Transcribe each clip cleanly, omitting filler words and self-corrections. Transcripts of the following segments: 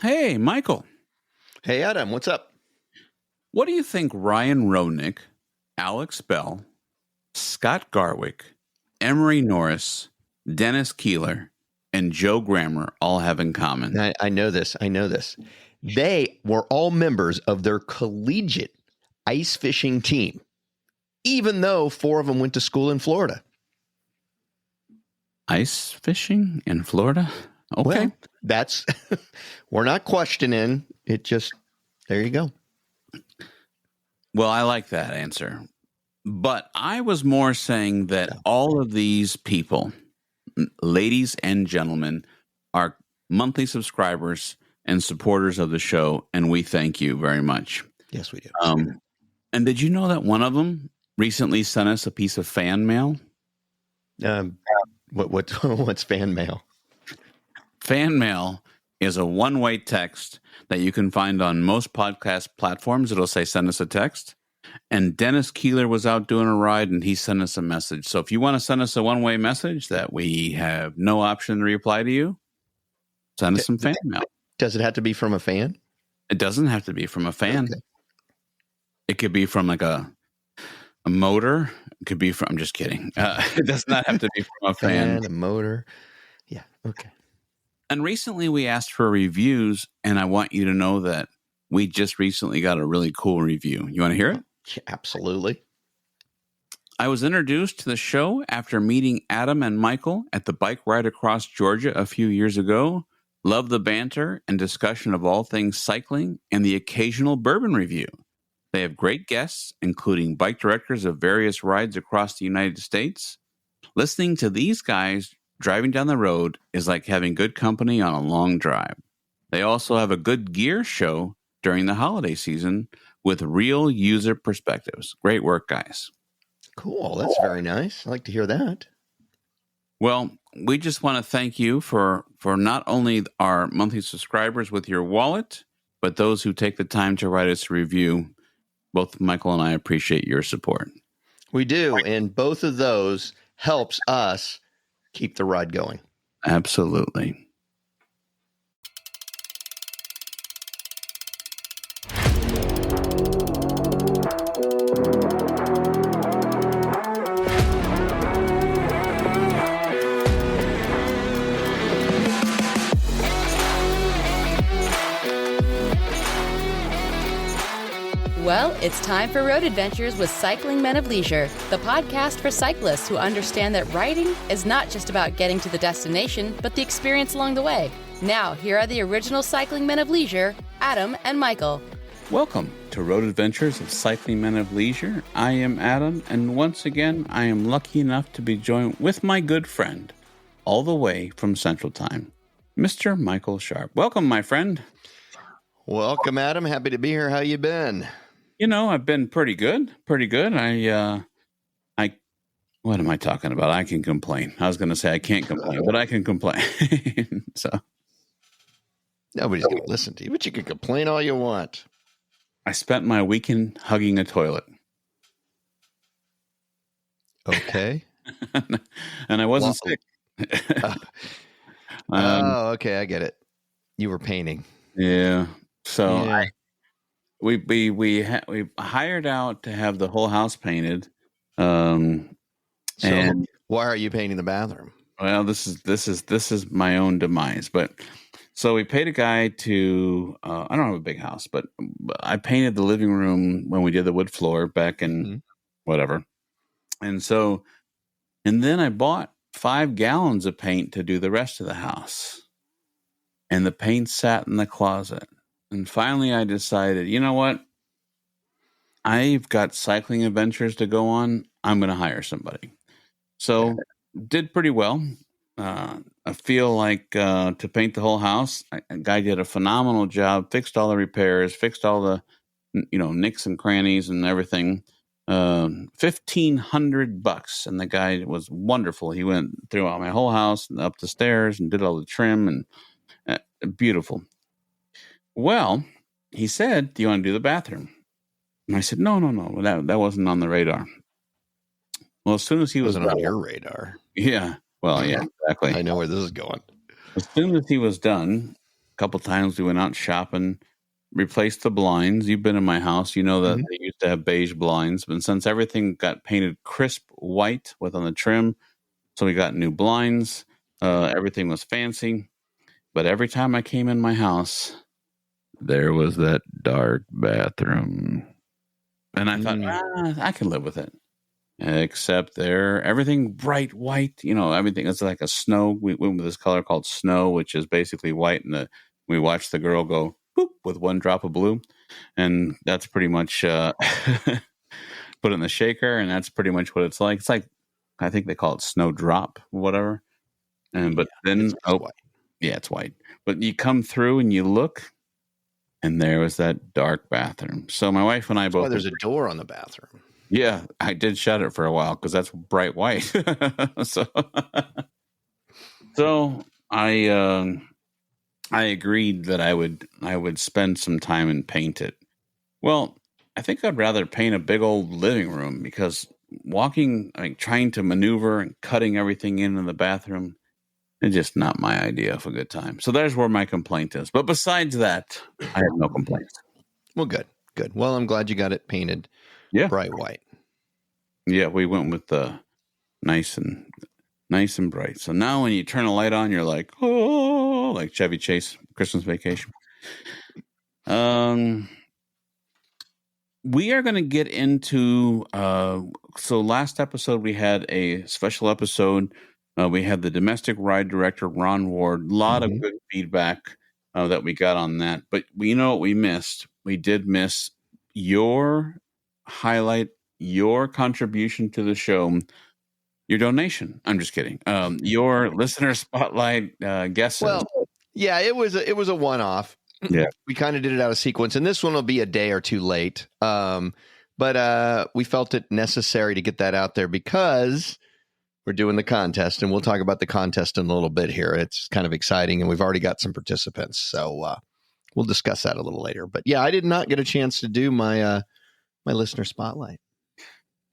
Hey, Michael. Hey, Adam, what's up? What do you think Ryan Roenick, Alex Bell, Scott Garwick, Emery Norris, Dennis Keeler, and Joe Grammer all have in common? I know this. They were all members of their collegiate ice fishing team, even though 4 of them went to school in Florida. Ice fishing in Florida? Okay. Well, that's, we're not questioning. It just, there you go. Well, I like that answer. But I was more saying that all of these people, ladies and gentlemen, are monthly subscribers and supporters of the show, and we thank you very much. Yes, we do. And did you know that one of them recently sent us a piece of fan mail? What's fan mail? Fan mail is a one-way text that you can find on most podcast platforms. It'll say, send us a text. And Dennis Keeler was out doing a ride, and he sent us a message. So if you want to send us a one-way message that we have no option to reply to you, send us some fan mail. Does it have to be from a fan? It doesn't have to be from a fan. Okay. It could be from like a motor. It could be from, I'm just kidding. It does not have to be from a fan. A motor. Yeah, okay. And recently we asked for reviews, and I want you to know that we just recently got a really cool review. You want to hear it? Yeah, absolutely. I was introduced to the show after meeting Adam and Michael at the bike ride across Georgia a few years ago. Love the banter and discussion of all things cycling and the occasional bourbon review. They have great guests, including bike directors of various rides across the United States. Listening to these guys driving down the road is like having good company on a long drive. They also have a good gear show during the holiday season with real user perspectives. Great work, guys. Cool. That's very nice. I like to hear that. Well, we just want to thank you for not only our monthly subscribers with your wallet, but those who take the time to write us a review. Both Michael and I appreciate your support. We do. And both of those helps us keep the ride going. Absolutely. Well, it's time for Road Adventures with Cycling Men of Leisure, the podcast for cyclists who understand that riding is not just about getting to the destination, but the experience along the way. Now, here are the original Cycling Men of Leisure, Adam and Michael. Welcome to Road Adventures of Cycling Men of Leisure. I am Adam, and once again, I am lucky enough to be joined with my good friend, all the way from Central Time, Mr. Michael Sharp. Welcome, my friend. Welcome, Adam. Happy to be here. How you been? You know, I've been pretty good. What am I talking about? I can complain. I was going to say I can't complain, but I can complain. So Nobody's going to listen to you, but you can complain all you want. I spent my weekend hugging a toilet. Okay. And I wasn't sick. Okay. I get it. You were painting. Yeah. So Yeah. we hired out to have the whole house painted. So and why are you painting the bathroom? well, this is my own demise. But so we paid a guy to. I don't have a big house, but I painted the living room when we did the wood floor back in whatever. And then I bought 5 gallons of paint to do the rest of the house, and the paint sat in the closet. And finally, I decided, you know what? I've got cycling adventures to go on. I'm going to hire somebody. So did pretty well. I feel like to paint the whole house, a guy did a phenomenal job, fixed all the repairs, fixed all the nicks and crannies and everything. $1,500, and the guy was wonderful. He went throughout my whole house and up the stairs and did all the trim and beautiful. Well, he said, "Do you want to do the bathroom?" And I said, "No. That wasn't on the radar." Well, as soon as he was Wasn't on your radar. yeah. Well, yeah, exactly. I know where this is going. As soon as he was done, couple times we went out shopping, replaced the blinds. You've been in my house. You know that they used to have beige blinds. But since everything got painted crisp white with on the trim, so we got new blinds. Everything was fancy. But every time I came in my house, there was that dark bathroom. And I thought, I can live with it. Except everything bright white, everything is like a snow. We went with this color called snow, which is basically white. And we watched the girl go boop with one drop of blue. And that's pretty much put it in the shaker. And that's pretty much what it's like. It's like, I think they call it snow drop, whatever. But then, it's white. Yeah, it's white. But you come through and you look, and there was that dark bathroom. So my wife and I both. There's a door on the bathroom. Yeah, I did shut it for a while because that's bright white. so I agreed that I would spend some time and paint it. Well, I think I'd rather paint a big old living room because trying to maneuver and cutting everything in the bathroom, it's just not my idea of a good time. So there's where my complaint is. But besides that, I have no complaints. Well, good. Well, I'm glad you got it painted bright white. Yeah, we went with the nice and bright. So now when you turn a light on, you're like, oh, like Chevy Chase, Christmas Vacation. We are going to get into, so last episode we had a special episode. We had the domestic ride director, Ron Ward. A lot of good feedback that we got on that. But you know what we missed? We did miss your highlight, your contribution to the show, your donation. I'm just kidding. Your listener spotlight guesses. Well, yeah, it was a one-off. Yeah, we kind of did it out of sequence, and this one will be a day or two late. But we felt it necessary to get that out there because we're doing the contest, and we'll talk about the contest in a little bit here. It's kind of exciting, and we've already got some participants, so we'll discuss that a little later. But yeah, I did not get a chance to do my my listener spotlight.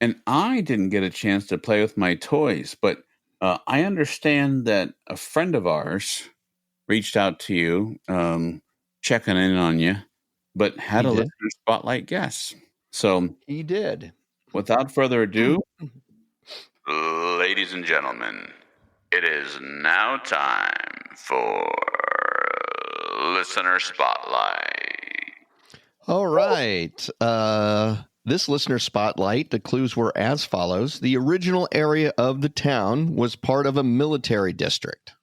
And I didn't get a chance to play with my toys, but I understand that a friend of ours reached out to you, checking in on you, but had a listener spotlight guess. So he did. Without further ado, ladies and gentlemen, it is now time for listener spotlight. All right. This listener spotlight, the clues were as follows. The original area of the town was part of a military district.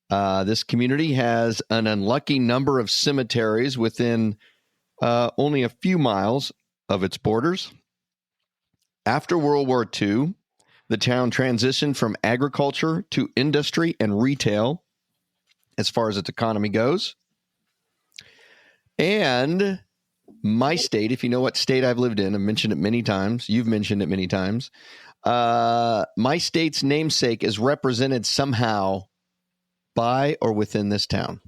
This community has an unlucky number of cemeteries within only a few miles of its borders. After World War II, the town transitioned from agriculture to industry and retail as far as its economy goes. And my state, if you know what state I've lived in, I've mentioned it many times. You've mentioned it many times. My state's namesake is represented somehow by or within this town.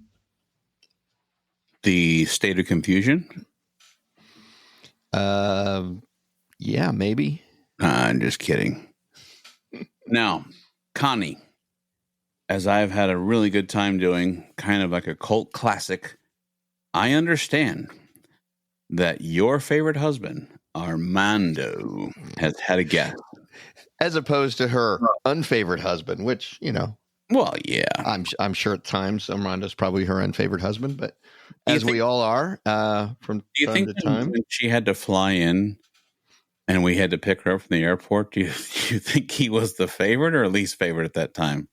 The state of confusion? Yeah, maybe. I'm just kidding. Now, Connie, as I've had a really good time doing, kind of like a cult classic, I understand that your favorite husband, Armando, has had a guess. As opposed to her unfavorite husband, which, well, yeah. I'm sure at times Armando's probably her unfavorite husband, but as we all are from time to time. When she had to fly in and we had to pick her up from the airport, do you think he was the favorite or least favorite at that time?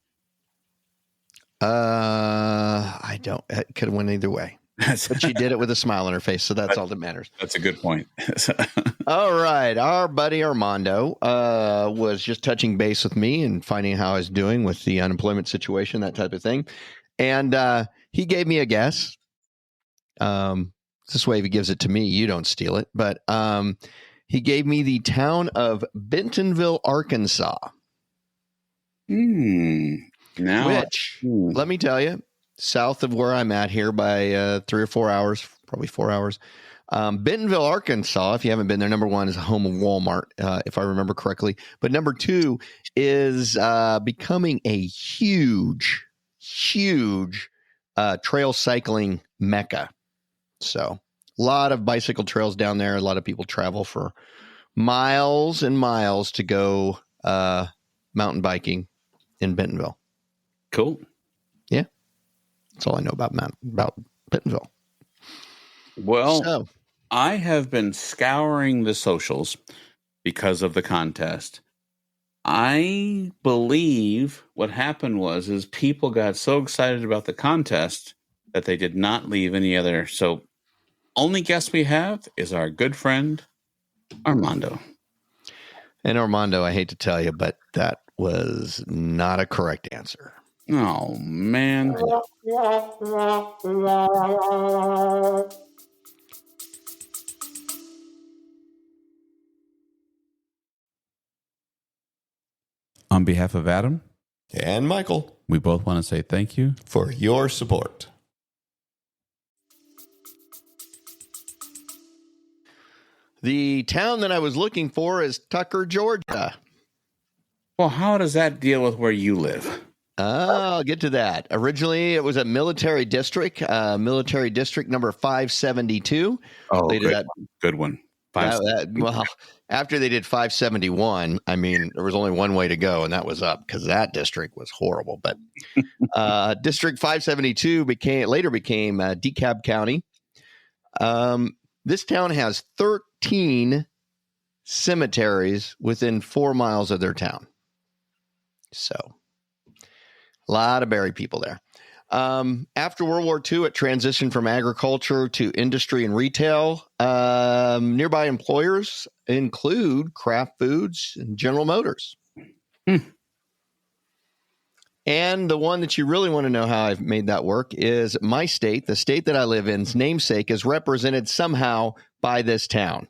I don't. It could have went either way. But she did it with a smile on her face, so that's all that matters. That's a good point. All right. Our buddy Armando was just touching base with me and finding how I was doing with the unemployment situation, that type of thing. And he gave me a guess. This way, if he gives it to me, you don't steal it. But he gave me the town of Bentonville, Arkansas. Now, which, let me tell you, south of where I'm at here by 3 or 4 hours, probably 4 hours. Bentonville, Arkansas, if you haven't been there, number one is a home of Walmart, if I remember correctly. But number two is becoming a huge trail cycling mecca. So a lot of bicycle trails down there. A lot of people travel for miles and miles to go mountain biking in Bentonville. Cool. Yeah. That's all I know about Bentonville. Well, I have been scouring the socials because of the contest. I believe what happened is people got so excited about the contest that they did not leave any other. So only guest we have is our good friend, Armando. And Armando, I hate to tell you, but that was not a correct answer. Oh, man. On behalf of Adam and Michael, we both want to say thank you for your support. The town that I was looking for is Tucker, Georgia. Well, how does that deal with where you live? I'll get to that. Originally, it was a military district number 572. Oh, good one. Well, after they did 571, I mean, there was only one way to go, and that was up because that district was horrible. But District 572 later became DeKalb County. This town has 13 cemeteries within 4 miles of their town. So a lot of buried people there. After World War II, it transitioned from agriculture to industry and retail. Nearby employers include Kraft Foods and General Motors. And the one that you really want to know how I've made that work is my state, the state that I live in's namesake is represented somehow by this town.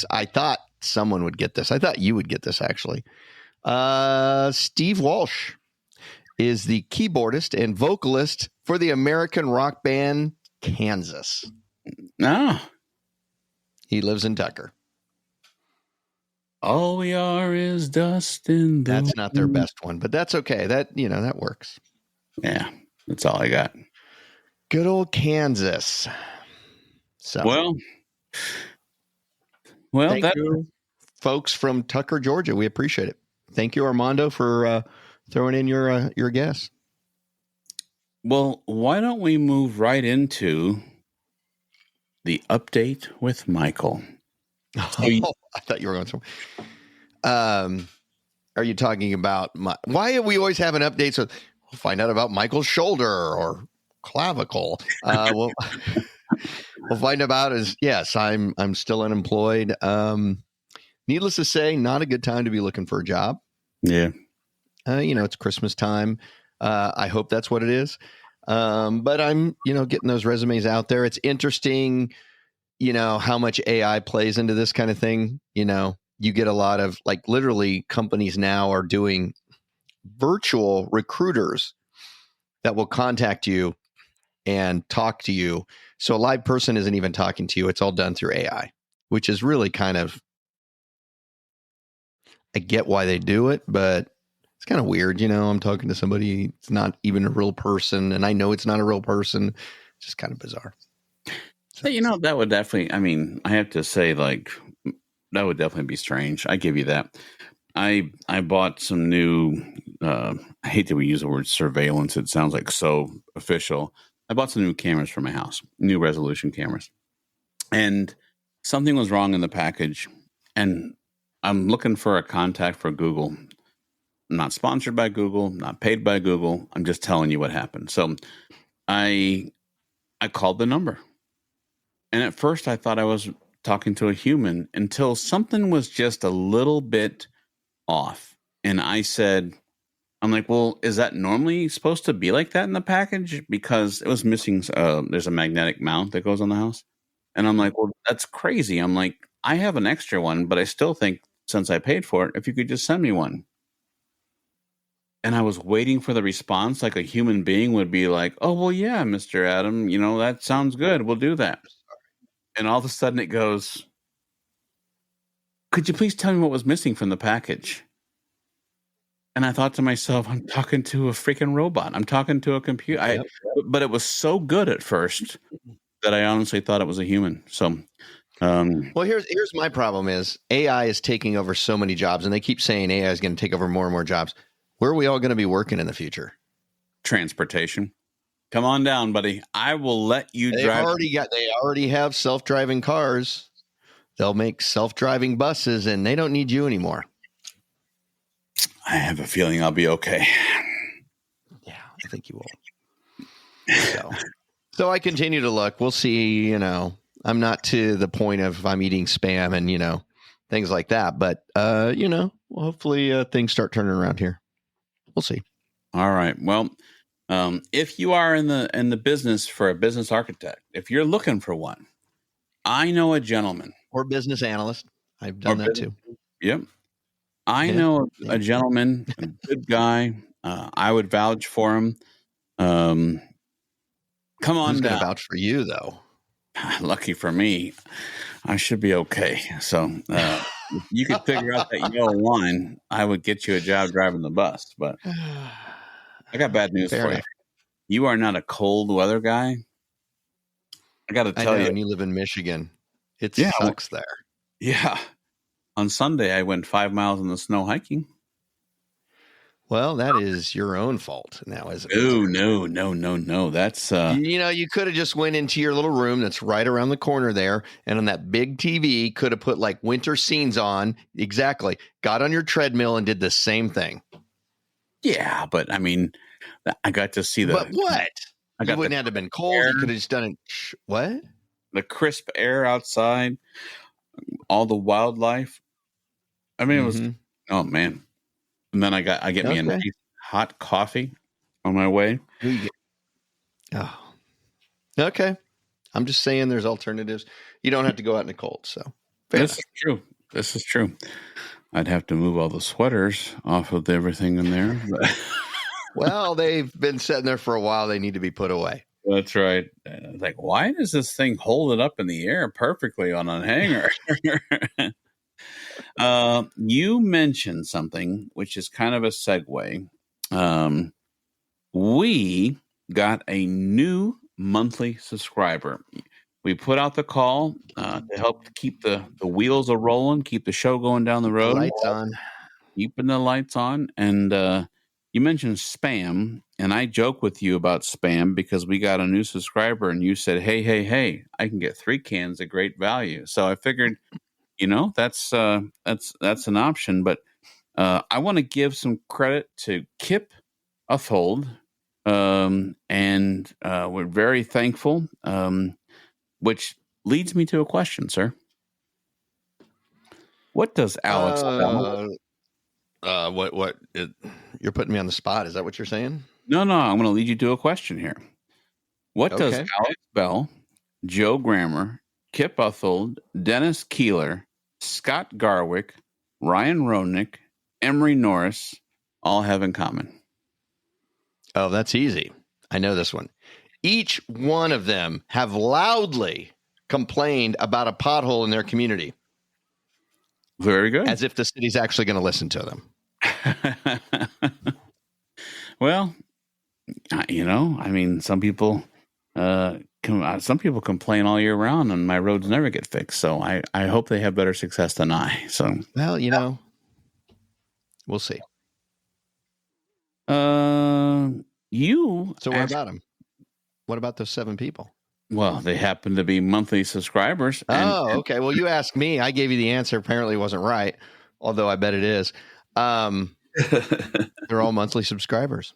I thought someone would get this. I thought you would get this, actually. Steve Walsh is the keyboardist and vocalist for the American rock band Kansas. No. He lives in Tucker. All we are is dust in the That's not their best one, but that's okay. That works. Yeah, that's all I got. Good old Kansas. So thank you, folks from Tucker, Georgia. We appreciate it. Thank you, Armando, for throwing in your guess. Well, why don't we move right into the update with Michael? I thought you were going to. Are you talking about why do we always have an update? So we'll find out about Michael's shoulder or clavicle. We'll find about yes, I'm still unemployed. Needless to say, not a good time to be looking for a job. Yeah. It's Christmas time. I hope that's what it is. But I'm, getting those resumes out there. It's interesting, how much AI plays into this kind of thing. You get a lot of literally companies now are doing virtual recruiters that will contact you and talk to you. So a live person isn't even talking to you. It's all done through AI, which is really kind of, I get why they do it, but it's kind of weird. I'm talking to somebody, it's not even a real person. And I know it's not a real person. It's just kind of bizarre. So, that would definitely, I have to say, that would definitely be strange. I give you that. I bought some new, I hate that we use the word surveillance. It sounds like so official. I bought some new cameras for my house, new resolution cameras. And something was wrong in the package. And I'm looking for a contact for Google. I'm not sponsored by Google, not paid by Google. I'm just telling you what happened. So I called the number. And at first I thought I was talking to a human until something was just a little bit off. And I said, I'm like, well, is that normally supposed to be like that in the package? Because it was missing, there's a magnetic mount that goes on the house. And I'm like, well, that's crazy. I'm like, I have an extra one, but I still think since I paid for it, if you could just send me one. And I was waiting for the response like a human being would be like, oh, well, yeah, Mr. Adam, that sounds good. We'll do that. And all of a sudden it goes, could you please tell me what was missing from the package? And I thought to myself, I'm talking to a freaking robot. I'm talking to a computer. But it was so good at first that I honestly thought it was a human. So, well, here's my problem is AI is taking over so many jobs, and they keep saying AI is going to take over more and more jobs. Where are we all going to be working in the future? Transportation. Come on down, buddy. I will let you drive. They already have self-driving cars. They'll make self-driving buses, and they don't need you anymore. I have a feeling I'll be okay. Yeah, I think you will. So I continue to look. We'll see. I'm not to the point of I'm eating Spam and things like that. But hopefully things start turning around here. We'll see. All right. Well, if you are in the business for a business architect, if you're looking for one, I know a gentleman or business analyst. I've done that too. Yep. I know a gentleman, a good guy. I would vouch for him. Come on Who's down. Gonna vouch for you, though. Lucky for me, I should be okay. So if you could figure out that yellow line, I would get you a job driving the bus. But I got bad news for you. You are not a cold weather guy. I got to tell you. And you live in Michigan. It sucks there. Yeah. On Sunday, I went 5 miles in the snow hiking. Well, that is your own fault now, isn't it? No. That's you could have just went into your little room that's right around the corner there, and on that big TV, could have put like winter scenes on. Exactly. Got on your treadmill and did the same thing. Yeah, but I mean, I got to see the. But what? You wouldn't have to have been cold. You could have just done it. What? The crisp air outside, all the wildlife. I mean, it was. Oh man. And then I get me a nice hot coffee on my way. Oh, okay. I'm just saying there's alternatives. You don't have to go out in the cold. So this is true. I'd have to move all the sweaters off of everything in there. Well, they've been sitting there for a while. They need to be put away. That's right. Like, why does this thing hold it up in the air perfectly on a hanger? You mentioned something, which is kind of a segue. We got a new monthly subscriber. We put out the call to help keep the wheels a rolling, keep the show going down the road. Lights on. Keeping the lights on. And you mentioned Spam, and I joke with you about Spam because we got a new subscriber, and you said, hey, I can get 3 cans at great value. So I figured... that's an option, but I want to give some credit to Kip Uthold, and we're very thankful, which leads me to a question, sir. What does Alex what you're putting me on the spot? Is that what you're saying? No, I'm going to lead you to a question here. What does Alex Bell, Joe Grammer, Kip Uthold, Dennis Keeler, Scott Garwick, Ryan Roenick, Emery Norris all have in common? Oh, that's easy. I know this one. Each one of them have loudly complained about a pothole in their community. Very good. As if the city's actually going to listen to them. Well, I mean, some people complain all year round, and my roads never get fixed. So I hope they have better success than I. So well, we'll see. So what about them? What about those 7 people? Well, they happen to be monthly subscribers. Okay. Well, you asked me. I gave you the answer. Apparently, it wasn't right, although I bet it is. They're all monthly subscribers.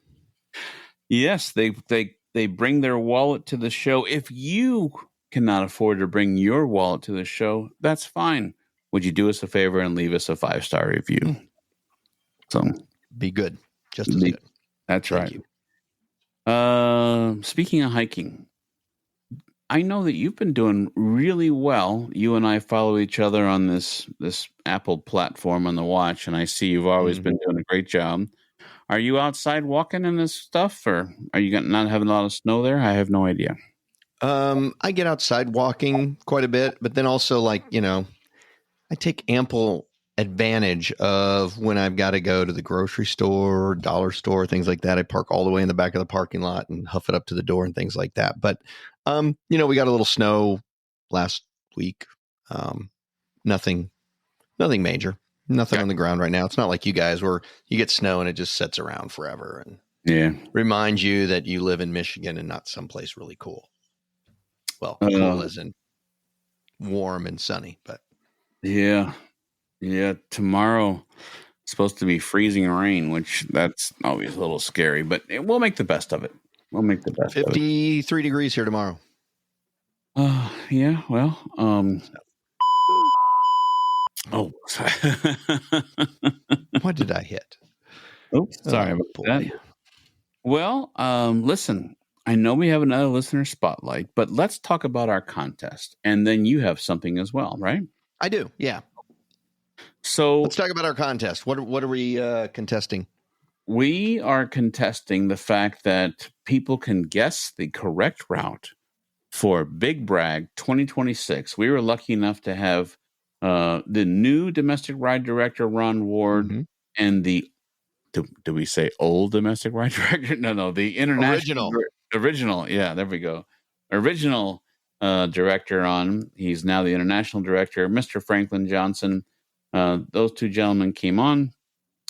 Yes, they bring their wallet to the show. If you cannot afford to bring your wallet to the show, that's fine. Would you do us a favor and leave us a 5-star review? So be good. Just as good. That's Thank right. You. Speaking of hiking, I know that you've been doing really well. You and I follow each other on this Apple platform on the watch, and I see you've always been doing a great job. Are you outside walking in this stuff, or are you not having a lot of snow there? I have no idea. I get outside walking quite a bit, but then also I take ample advantage of when I've got to go to the grocery store, dollar store, things like that. I park all the way in the back of the parking lot and huff it up to the door and things like that. But, we got a little snow last week. Nothing major, nothing on the ground right now. It's not like you guys where you get snow and it just sits around forever and reminds you that you live in Michigan and not someplace really cool. Well, cool as in warm and sunny, but yeah. Tomorrow it's supposed to be freezing rain, which that's always a little scary, but we'll make the best of it. 53 degrees here tomorrow. Yeah. Well, oh, what did I hit? Oops, sorry about that. Well, listen, I know we have another listener spotlight, but let's talk about our contest, and then you have something as well, right? I do, yeah. So let's talk about our contest. What are we contesting? We are contesting the fact that people can guess the correct route for Big Brag 2026. We were lucky enough to have the new domestic ride director, Ron Ward, and the, do we say old domestic ride director? No, the international original. Yeah, there we go. Original director on. He's now the international director, Mr. Franklin Johnson. Those two gentlemen came on.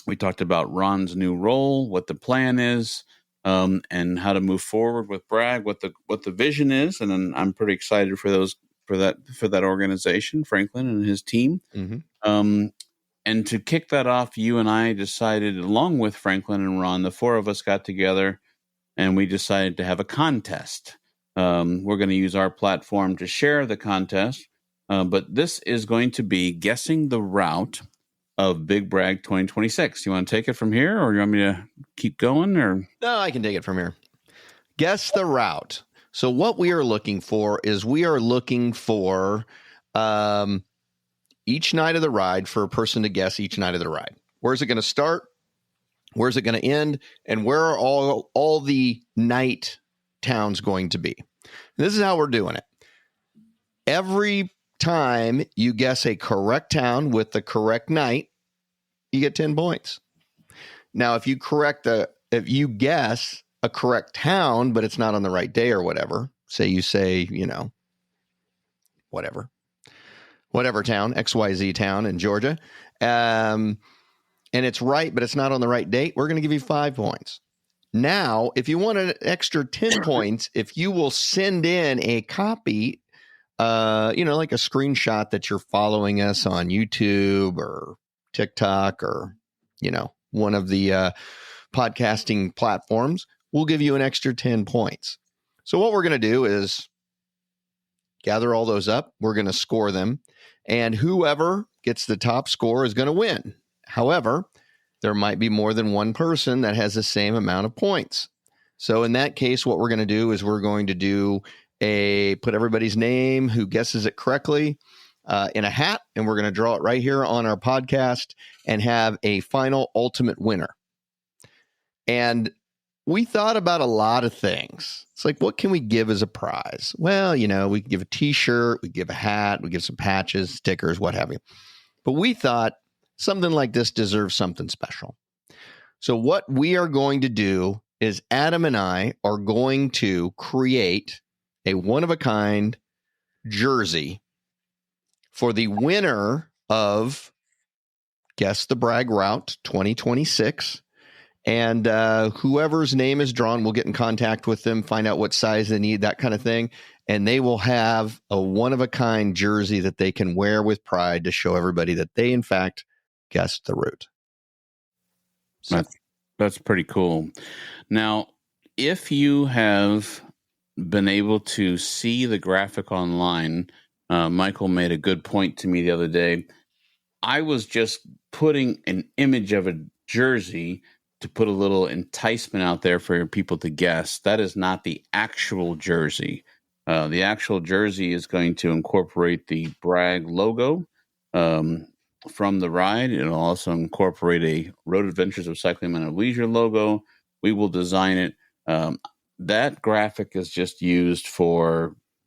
We talked about Ron's new role, what the plan is, and how to move forward with Bragg, what the vision is, and then I'm pretty excited for that organization, Franklin and his team. And to kick that off, you and I decided, along with Franklin and Ron, the four of us got together and we decided to have a contest. We're going to use our platform to share the contest, but this is going to be guessing the route of Big Brag 2026. You want to take it from here, or you want me to keep going? Or no, I can take it from here. Guess the route. So what we are looking for is each night of the ride for a person to guess each night of the ride. Where's it going to start? Where's it going to end? And where are all the night towns going to be? And this is how we're doing it. Every time you guess a correct town with the correct night, you get 10 points. Now, if you guess a correct town, but it's not on the right day or whatever, say, whatever town, XYZ town in Georgia, and it's right, but it's not on the right date, we're going to give you 5 points. Now, if you want an extra 10 points, if you will send in a copy, like a screenshot that you're following us on YouTube or TikTok or, one of the podcasting platforms, we'll give you an extra 10 points. So what we're going to do is gather all those up. We're going to score them. And whoever gets the top score is going to win. However, there might be more than one person that has the same amount of points. So in that case, what we're going to do is we're going to put everybody's name who guesses it correctly in a hat, and we're going to draw it right here on our podcast and have a final ultimate winner. And we thought about a lot of things. It's like, what can we give as a prize? Well, we could give a t-shirt, we give a hat, we give some patches, stickers, what have you. But we thought something like this deserves something special. So what we are going to do is Adam and I are going to create a one-of-a-kind jersey for the winner of Guess the Bragg Route 2026. And whoever's name is drawn, we'll get in contact with them, find out what size they need, that kind of thing. And they will have a one-of-a-kind jersey that they can wear with pride to show everybody that they, in fact, guessed the route. So. That's pretty cool. Now, if you have been able to see the graphic online, Michael made a good point to me the other day. I was just putting an image of a jersey to put a little enticement out there for people to guess. That is not the actual jersey. The actual jersey is going to incorporate the Bragg logo from the ride. It'll also incorporate a Road Adventures of Cycling Men of Leisure logo. We will design it. That graphic is just used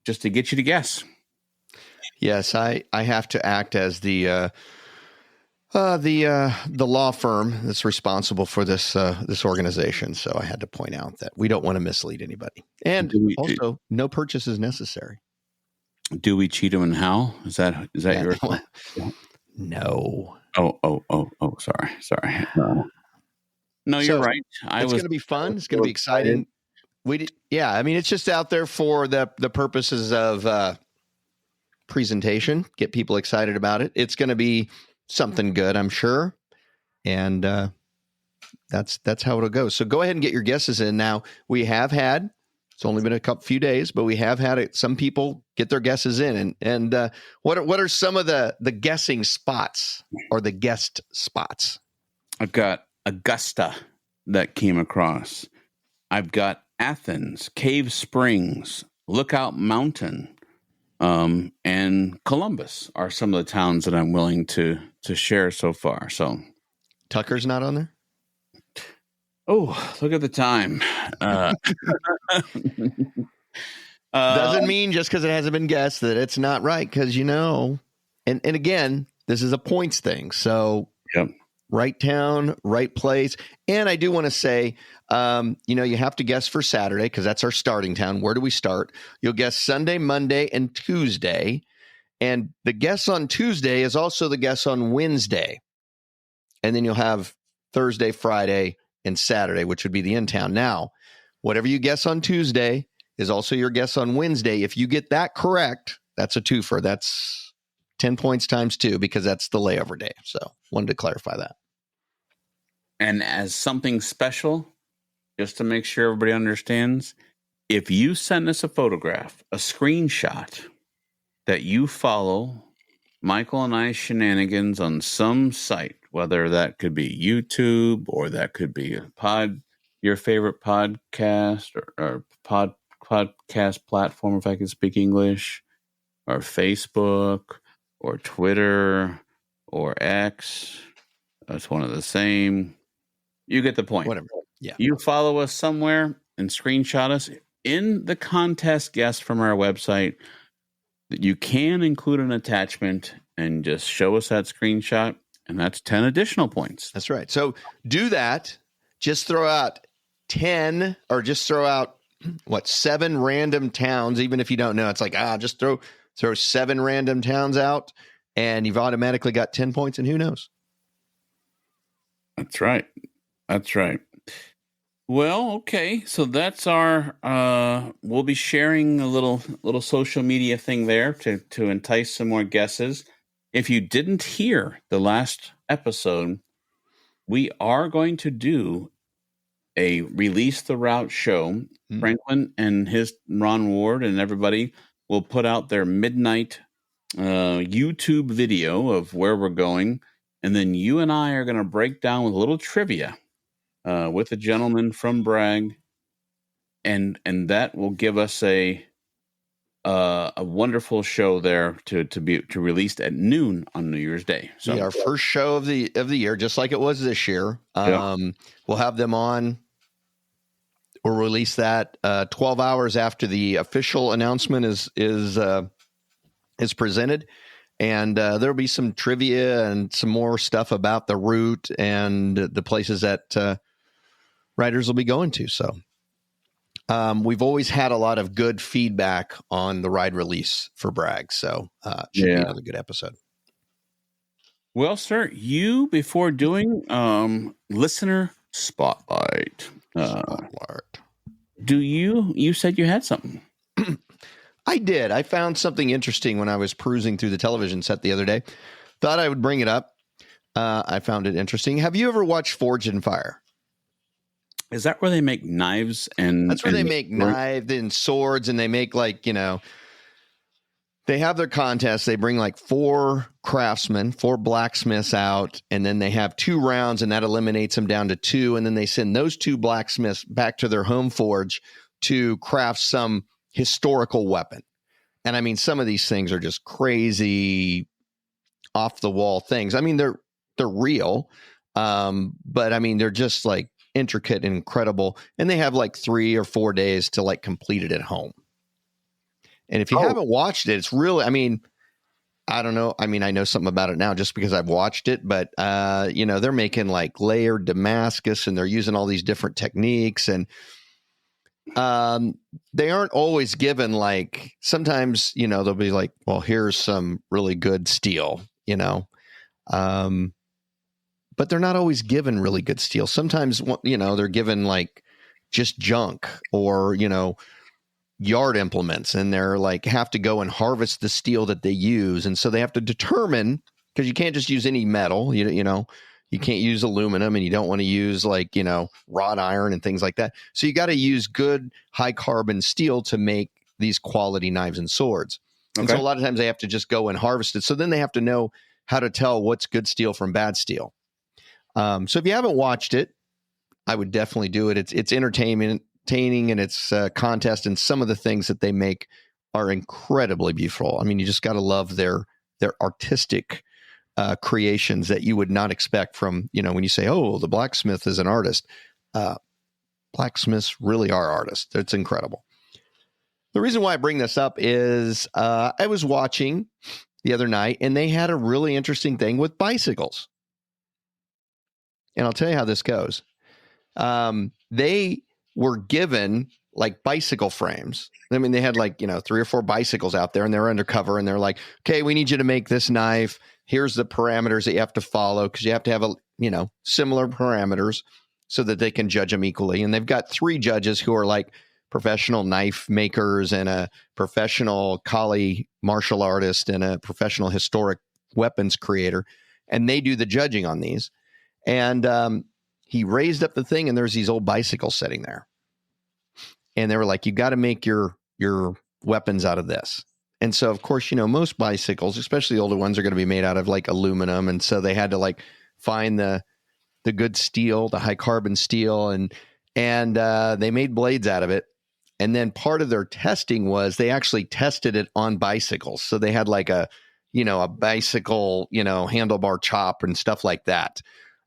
just to get you to guess. Yes, I have to act as the The law firm that's responsible for this organization. So I had to point out that we don't want to mislead anybody, and also no purchase is necessary. Do we cheat them and how? Is that your? No. Oh! Sorry. No, you're right. It's going to be fun. It's going to be exciting. It's just out there for the purposes of presentation. Get people excited about it. It's going to be something good, I'm sure, and that's how it'll go. So go ahead and get your guesses in. Now we have had. It's only been a few days, but we have had it. Some people get their guesses in, and what are some of the guessing spots or the guest spots? I've got Augusta that came across. I've got Athens, Cave Springs, Lookout Mountain, and Columbus are some of the towns that I'm willing to share so far. So Tucker's not on there? Oh, look at the time. Doesn't mean just because it hasn't been guessed that it's not right, because and again, this is a points thing. So yep. Right town, right place. And I do want to say, you have to guess for Saturday because that's our starting town. Where do we start? You'll guess Sunday, Monday, and Tuesday. And the guess on Tuesday is also the guess on Wednesday. And then you'll have Thursday, Friday, and Saturday, which would be the in-town. Now, whatever you guess on Tuesday is also your guess on Wednesday. If you get that correct, that's a twofer. That's 10 points times 2 because that's the layover day. So wanted to clarify that. And as something special, just to make sure everybody understands, if you send us a photograph, a screenshot that you follow Michael and I's shenanigans on some site, whether that could be YouTube or that could be your favorite podcast or podcast platform, if I can speak English, or Facebook or Twitter or X. That's one of the same. You get the point. Whatever. Yeah. You follow us somewhere and screenshot us in the contest guest from our website. You can include an attachment and just show us that screenshot, and that's 10 additional points. That's right. So do that. Just throw out 10 or just throw out 7 random towns, even if you don't know. It's like, just throw 7 random towns out and you've automatically got 10 points, and who knows? That's right. Well, okay. So that's our we'll be sharing a little social media thing there to entice some more guesses. If you didn't hear the last episode, we are going to do a Release the Route show. Franklin and Ron Ward and everybody will put out their midnight YouTube video of where we're going. And then you and I are going to break down with a little trivia with a gentleman from Bragg. And that will give us a wonderful show there to be released at noon on New Year's Day. So our first show of the year, just like it was this year. We'll have them on. We'll release that 12 hours after the official announcement is presented, and there'll be some trivia and some more stuff about the route and the places that riders will be going to. So we've always had a lot of good feedback on the ride release for Bragg, so should be another good episode. Well, sir, before doing listener spotlight. You said you had something. I did. I found something interesting when I was perusing through the television set the other day. Thought I would bring it up. I found it interesting. Have you ever watched Forged in Fire? Is that where they make knives and? That's where they make knives and swords, and they make they have their contests. They bring 4 craftsmen, 4 blacksmiths out, and then they have 2 rounds, and that eliminates them down to 2. And then they send those 2 blacksmiths back to their home forge to craft some historical weapon. And I mean, some of these things are just crazy, off the wall things. I mean, they're real, but I mean, they're just intricate and incredible. And they have 3 or 4 days to complete it at home. And if you haven't watched it, it's really, I mean, I don't know. I mean, I know something about it now just because I've watched it, but, they're making like layered Damascus and they're using all these different techniques, and they aren't always given like, sometimes, they'll be like, well, here's some really good steel, but they're not always given really good steel. Sometimes, they're given like just junk or, yard implements, and they're like have to go and harvest the steel that they use. And so they have to determine, because you can't just use any metal, you can't use aluminum, and you don't want to use like, wrought iron and things like that. So you got to use good high carbon steel to make these quality knives and swords. Okay. And so a lot of times they have to just go and harvest it. So then they have to know how to tell what's good steel from bad steel. So if you haven't watched it, I would definitely do it. It's entertainment, and it's contest, and some of the things that they make are incredibly beautiful. I mean, you just got to love their artistic creations that you would not expect from, when you say, oh, the blacksmith is an artist. Blacksmiths really are artists. It's incredible. The reason why I bring this up is I was watching the other night, and they had a really interesting thing with bicycles. And I'll tell you how this goes. They were given like bicycle frames. I mean, they had like, 3 or 4 bicycles out there, and they're undercover, and they're like, okay, we need you to make this knife. Here's the parameters that you have to follow, because you have to have similar parameters so that they can judge them equally. And they've got 3 judges who are like professional knife makers, and a professional Kali martial artist, and a professional historic weapons creator. And they do the judging on these. And he raised up the thing, and there's these old bicycles sitting there. And they were like, you got to make your weapons out of this. And so, of course, most bicycles, especially the older ones, are going to be made out of like aluminum. And so they had to like find the good steel, the high carbon steel, and they made blades out of it. And then part of their testing was they actually tested it on bicycles. So they had like a bicycle, handlebar chop and stuff like that.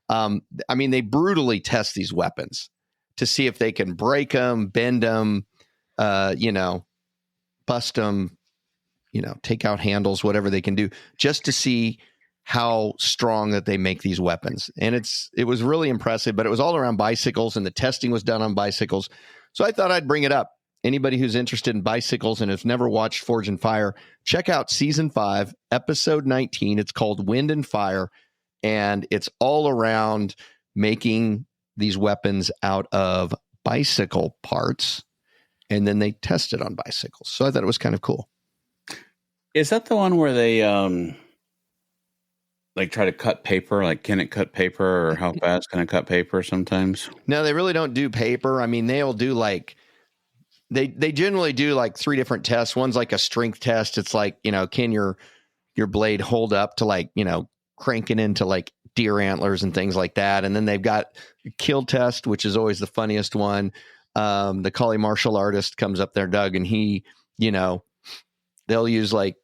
I mean, they brutally test these weapons to see if they can break them, bend them, bust them, take out handles, whatever they can do, just to see how strong that they make these weapons. And it was really impressive, but it was all around bicycles, and the testing was done on bicycles. So I thought I'd bring it up. Anybody who's interested in bicycles and has never watched Forge and Fire, check out season 5, episode 19. It's called Wind and Fire. And it's all around making these weapons out of bicycle parts, and then they test it on bicycles. So I thought it was kind of cool. Is that the one where they like try to cut paper? Like, can it cut paper, or how fast can it cut paper sometimes? No, they really don't do paper. I mean, they'll do like, they generally do like 3 different tests. One's like a strength test. It's like, can your blade hold up to like, cranking into like deer antlers and things like that. And then they've got a kill test, which is always the funniest one. The Kali martial artist comes up there, Doug, and he, they'll use like,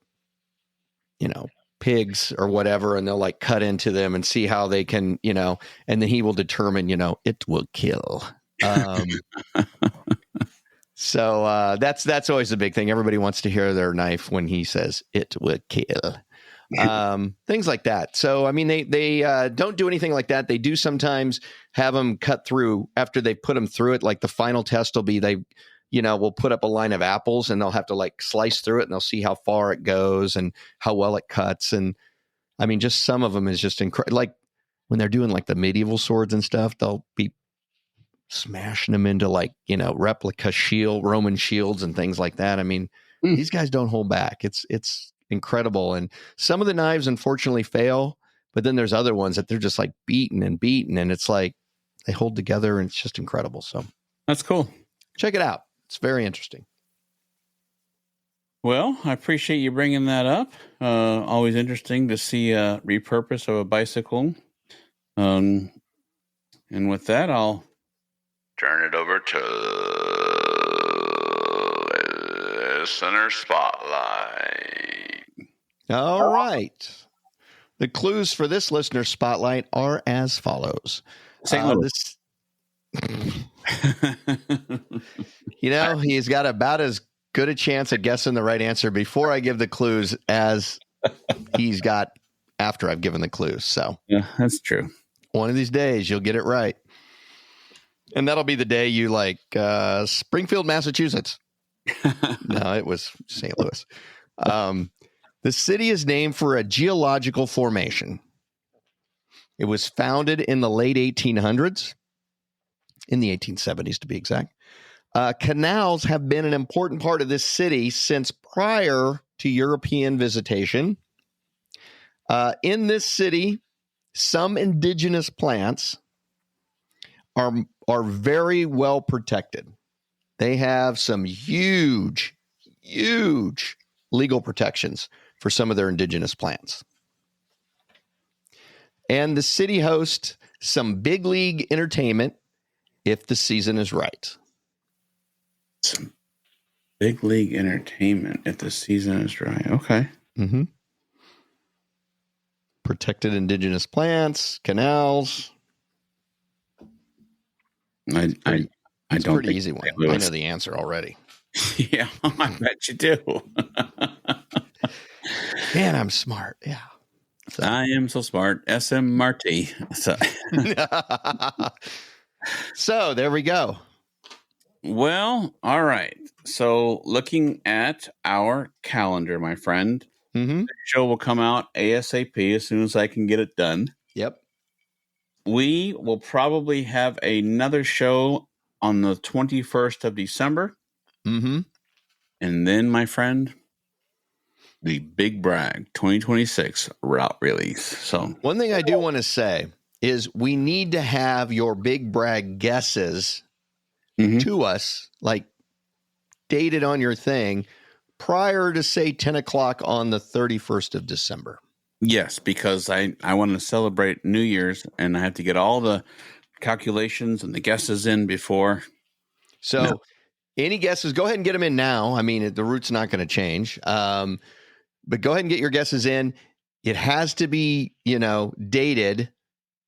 pigs or whatever, and they'll like cut into them and see how they can, and then he will determine, it will kill. So that's always the big thing. Everybody wants to hear their knife when he says it will kill. Things like that. So, I mean, they don't do anything like that. They do sometimes have them cut through after they put them through it. Like the final test will be, we'll put up a line of apples, and they'll have to like slice through it, and they'll see how far it goes and how well it cuts. And I mean, just some of them is just incredible. Like when they're doing like the medieval swords and stuff, they'll be smashing them into like, replica Roman shields and things like that. I mean, these guys don't hold back. It's incredible. And some of the knives unfortunately fail, but then there's other ones that they're just like beaten, and it's like they hold together, and it's just incredible. So that's cool. Check it out. It's very interesting. Well, I appreciate you bringing that up. Always interesting to see a repurpose of a bicycle. And with that, I'll turn it over to Listener Spotlight. All right. The clues for this Listener Spotlight are as follows. St. Louis. He's got about as good a chance at guessing the right answer before I give the clues as he's got after I've given the clues. So Yeah, that's true. one of these days you'll get it right. And that'll be the day you like Springfield, Massachusetts. No, it was St. Louis. The city is named for a geological formation. It was founded in the late 1800s, in the 1870s to be exact. Canals have been an important part of this city since prior to European visitation. In this city, some indigenous plants are very well protected. They have some huge legal protections for some of their indigenous plants. And the city hosts some big league entertainment if the season is right. Some big league entertainment if the season is right. Okay. Mm-hmm. Protected indigenous plants, canals. I It's don't pretty think easy one. Louis. I know the answer already. Yeah, I bet you do. Man, I'm smart. Yeah. So. I am so smart. SM Marty. So there we go. Well, all right. So looking at our calendar, my friend, Mm-hmm. the show will come out ASAP as soon as I can get it done. Yep. We will probably have another show on the 21st of December. Mm-hmm. And then, my friend, the Big Brag 2026 route release. So One thing I do want to say is we need to have your big brag guesses to us, like dated on your thing prior to say 10 o'clock on the 31st of December. yes, because I want to celebrate New Year's and I have to get all the calculations and the guesses in before. So any guesses, go ahead and get them in now. I mean, the route's not going to change. But go ahead and get your guesses in. It has to be, dated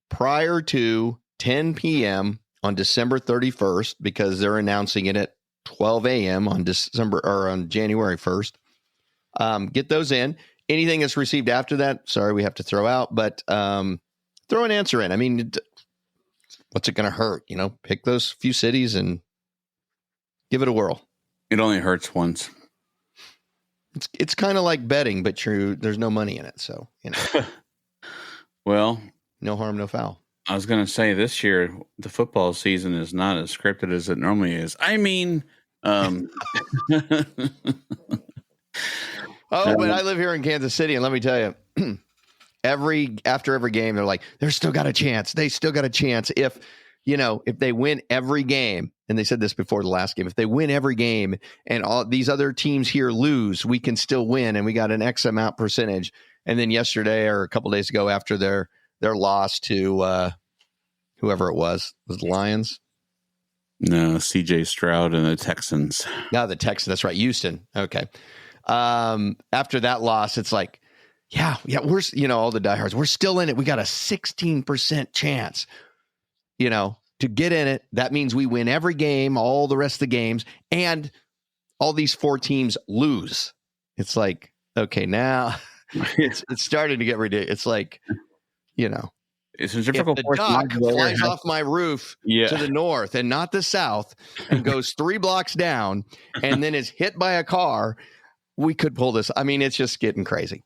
prior to 10 p.m. on December 31st because they're announcing it at 12 a.m. on January 1st. Get those in. Anything that's received after that, sorry, we have to throw out, but throw an answer in. I mean, what's it going to hurt? Pick those few cities and give it a whirl. It only hurts once. It's kind of like betting, but there's no money in it. So, Well, no harm, no foul. I was going to say this year, the football season is not as scripted as it normally is. I mean, but I live here in Kansas City, and let me tell you, after every game, they're like, they're still got a chance. They still got a chance if they win every game. And they said this before the last game. If they win every game and all these other teams here lose, we can still win, and we got an X amount percentage. And then yesterday or a couple days ago, after their loss to whoever it was the Lions. No, CJ Stroud and the Texans. No, the Texans. That's right, Houston. Okay. After that loss, it's like, yeah, we're all the diehards. We're still in it. We got a 16% chance. To get in it. That means we win every game, all the rest of the games, and all these four teams lose. It's like, okay, now it's starting to get ridiculous. It's like, it's a difficult. If the duck flies off my roof to the north and not the south and goes 3 blocks down and then is hit by a car, we could pull this. I mean, it's just getting crazy.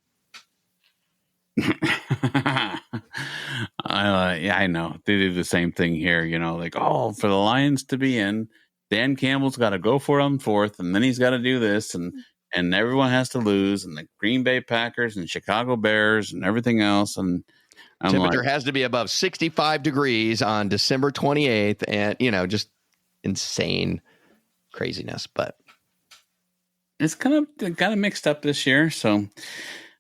I know they do the same thing here. For the Lions to be in, Dan Campbell's got to go for it on fourth, and then he's got to do this, and everyone has to lose, and the Green Bay Packers and Chicago Bears and everything else, and temperature has to be above 65 degrees on December 28th, and just insane craziness. But it's kind of mixed up this year, so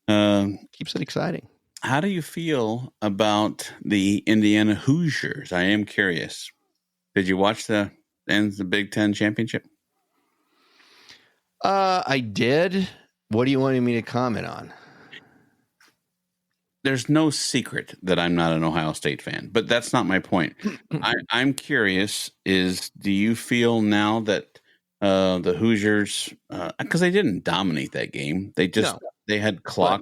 keeps it exciting. How do you feel about the Indiana Hoosiers? I am curious. Did you watch the Big Ten championship? I did. What do you want me to comment on? There's no secret that I'm not an Ohio State fan, but that's not my point. I'm curious do you feel now that the Hoosiers, because they didn't dominate that game. They had clock.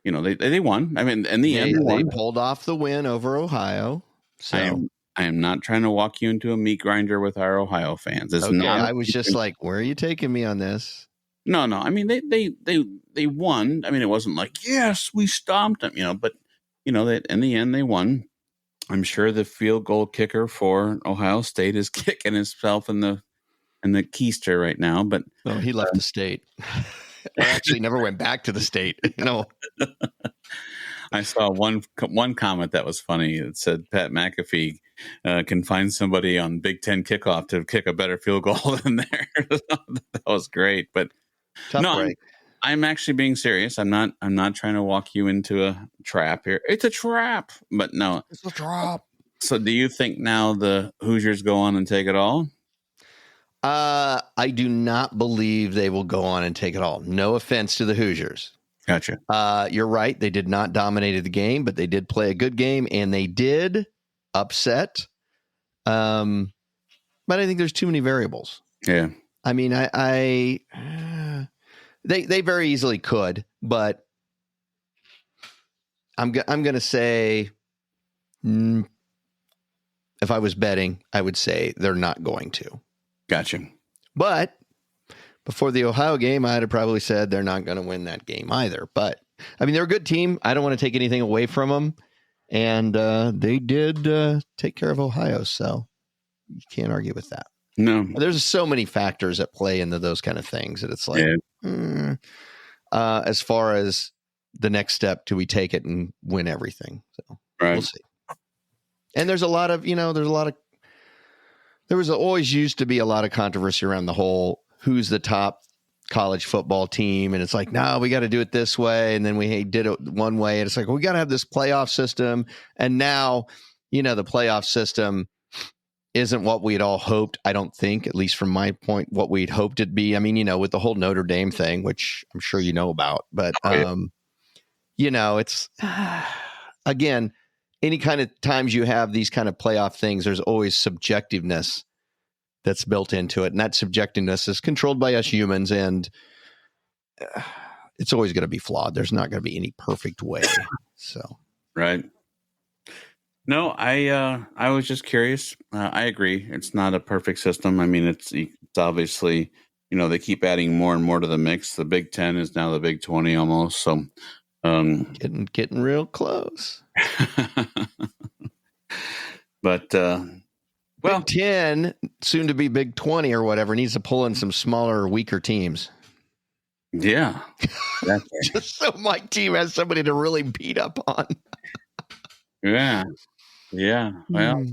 they won. I mean, in the end, they pulled off the win over Ohio. So I am not trying to walk you into a meat grinder with our Ohio fans. It's not. I was just like, where are you taking me on this? No. I mean, they won. I mean, it wasn't like, yes, we stomped them, but in the end they won. I'm sure the field goal kicker for Ohio State is kicking himself in the keister right now. But he left the state. Actually, never went back to the state. I saw one comment that was funny. It said Pat McAfee can find somebody on Big Ten kickoff to kick a better field goal than there. That was great. But tough break. I'm actually being serious. I'm not trying to walk you into a trap here. It's a trap, but no, it's a trap. So, do you think now the Hoosiers go on and take it all? I do not believe they will go on and take it all. No offense to the Hoosiers. Gotcha. You're right. They did not dominate the game, but they did play a good game, and they did upset. But I think there's too many variables. Yeah. I mean, they very easily could, but I'm going to say, if I was betting, I would say they're not going to. Gotcha. But before the Ohio game, I'd have probably said they're not going to win that game either. But I mean, they're a good team. I don't want to take anything away from them. And they did take care of Ohio. So you can't argue with that. No. There's so many factors at play into those kind of things that it's like, as far as the next step, do we take it and win everything? So We'll see. And there's a lot of, there was always used to be a lot of controversy around the whole who's the top college football team. And it's like, no, we got to do it this way. And then we did it one way. And it's like, we got to have this playoff system. And now, the playoff system isn't what we'd all hoped. I don't think, at least from my point, what we'd hoped it'd be. I mean, with the whole Notre Dame thing, which I'm sure you know about, but, it's, again, any kind of times you have these kind of playoff things, there's always subjectiveness that's built into it. And that subjectiveness is controlled by us humans. And it's always going to be flawed. There's not going to be any perfect way. So, right. No, I was just curious. I agree. It's not a perfect system. I mean, it's obviously, they keep adding more and more to the mix. The Big 10 is now the Big 20 almost. So, getting real close. But Big 10, soon to be Big 20 or whatever, needs to pull in some smaller, weaker teams. Yeah. Just so my team has somebody to really beat up on. Yeah. Well,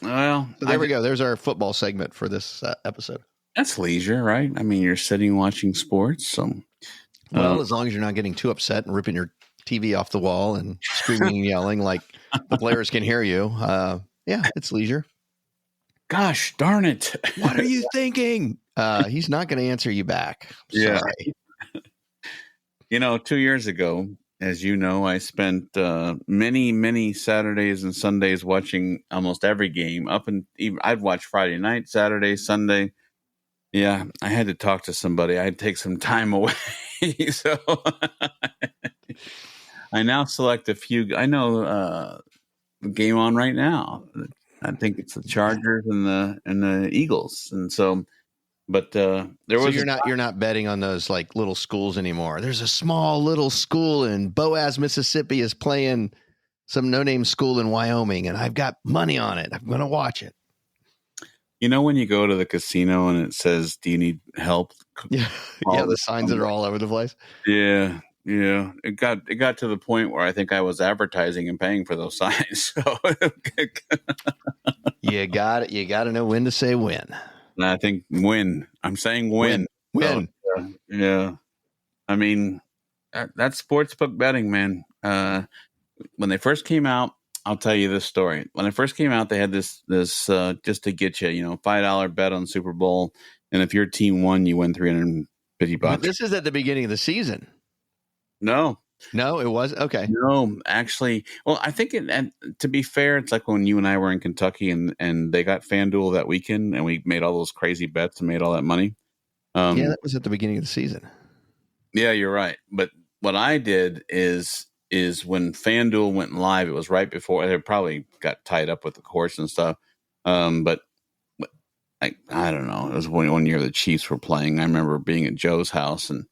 so there we go. There's our football segment for this episode. That's leisure, right? I mean, you're sitting watching sports. So, as long as you're not getting too upset and ripping your TV off the wall and screaming and yelling like the players can hear you. It's leisure. Gosh darn it. What are you thinking? He's not going to answer you back. Sorry. 2 years ago, as you know, I spent many, many Saturdays and Sundays watching almost every game I'd watch Friday night, Saturday, Sunday. Yeah, I had to talk to somebody. I'd take some time away. So I now select a few. I know the game on right now. I think it's the Chargers and the Eagles. And so, but there was. So you're not betting on those like little schools anymore. There's a small little school in Boaz, Mississippi, is playing some no-name school in Wyoming, and I've got money on it. I'm going to watch it. When you go to the casino and it says, "Do you need help?" Yeah, the signs that are all over the place. Yeah. It got to the point where I think I was advertising and paying for those signs. So you got it. You got to know when to say when. I think when. I'm saying when. When. So, yeah. I mean, that's sportsbook betting, man. When they first came out, I'll tell you this story. When it first came out, they had this just to get you, $5 bet on Super Bowl, and if your team won, you win $350. But this is at the beginning of the season. No, it was okay. No, actually, well, I think and to be fair, it's like when you and I were in Kentucky and they got FanDuel that weekend, and we made all those crazy bets and made all that money. That was at the beginning of the season. Yeah, you're right. But what I did is when FanDuel went live, it was right before they probably got tied up with the courts and stuff. But I don't know. It was one year the Chiefs were playing. I remember being at Joe's house and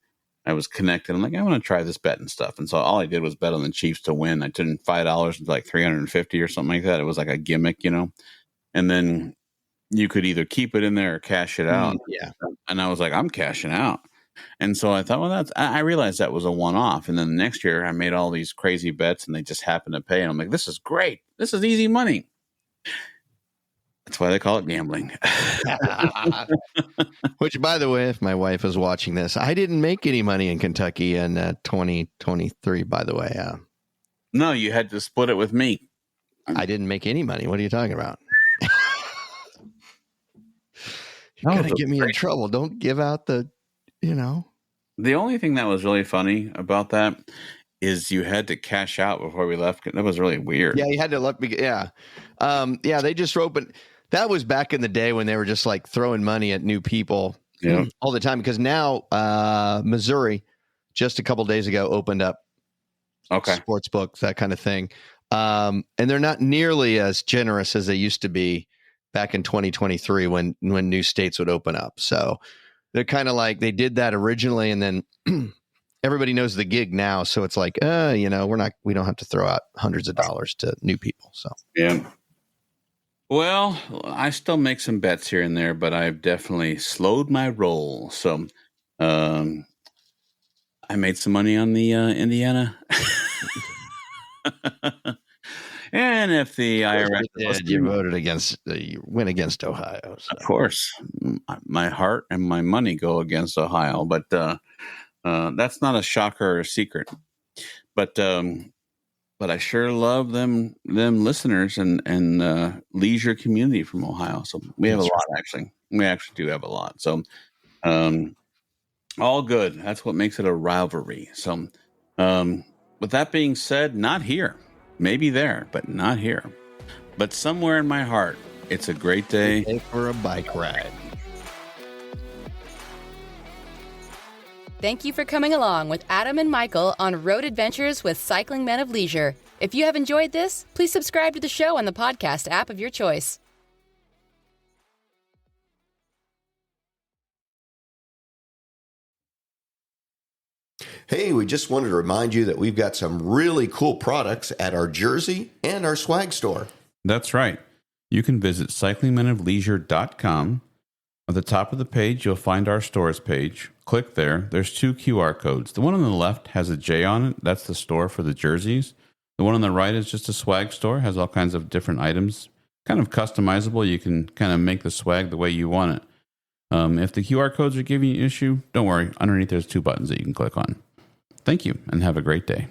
I was connected. I'm like, I want to try this bet and stuff. And so all I did was bet on the Chiefs to win. I turned $5 into like $350 or something like that. It was like a gimmick, and then you could either keep it in there or cash it out. Yeah. And I was like, I'm cashing out. And so I thought, well, I realized that was a one-off. And then the next year I made all these crazy bets and they just happened to pay. And I'm like, this is great. This is easy money. That's why they call it gambling. Which, by the way, if my wife is watching this, I didn't make any money in Kentucky in 2023, by the way. No, you had to split it with me. I didn't make any money. What are you talking about? You're going to get me in trouble. Don't give out the. The only thing that was really funny about that is you had to cash out before we left. That was really weird. Yeah, you had to let me. Yeah. They just opened. That was back in the day when they were just like throwing money at new people all the time. Because now Missouri, just a couple days ago, opened up sports books, that kind of thing. And they're not nearly as generous as they used to be back in 2023 when new states would open up. So they're kind of like they did that originally, and then everybody knows the gig now. So it's like, we don't have to throw out hundreds of dollars to new people. So yeah. Well, I still make some bets here and there, but I've definitely slowed my roll. So I made some money on the Indiana. And if the IRS you voted against, you went against Ohio. So. Of course, my heart and my money go against Ohio, but that's not a shocker or a secret. But I sure love them listeners and leisure community from Ohio. So we have a lot, actually. We actually do have a lot. So all good. That's what makes it a rivalry. So with that being said, not here. Maybe there, but not here. But somewhere in my heart, it's a great day for a bike ride. Thank you for coming along with Adam and Michael on Road Adventures with Cycling Men of Leisure. If you have enjoyed this, please subscribe to the show on the podcast app of your choice. Hey, we just wanted to remind you that we've got some really cool products at our jersey and our swag store. That's right. You can visit cyclingmenofleisure.com. At the top of the page, you'll find our stores page. Click there. There's 2 QR codes. The one on the left has a J on it. That's the store for the jerseys. The one on the right is just a swag store. Has all kinds of different items. Kind of customizable. You can kind of make the swag the way you want it. If the QR codes are giving you an issue, don't worry. Underneath, there's 2 buttons that you can click on. Thank you, and have a great day.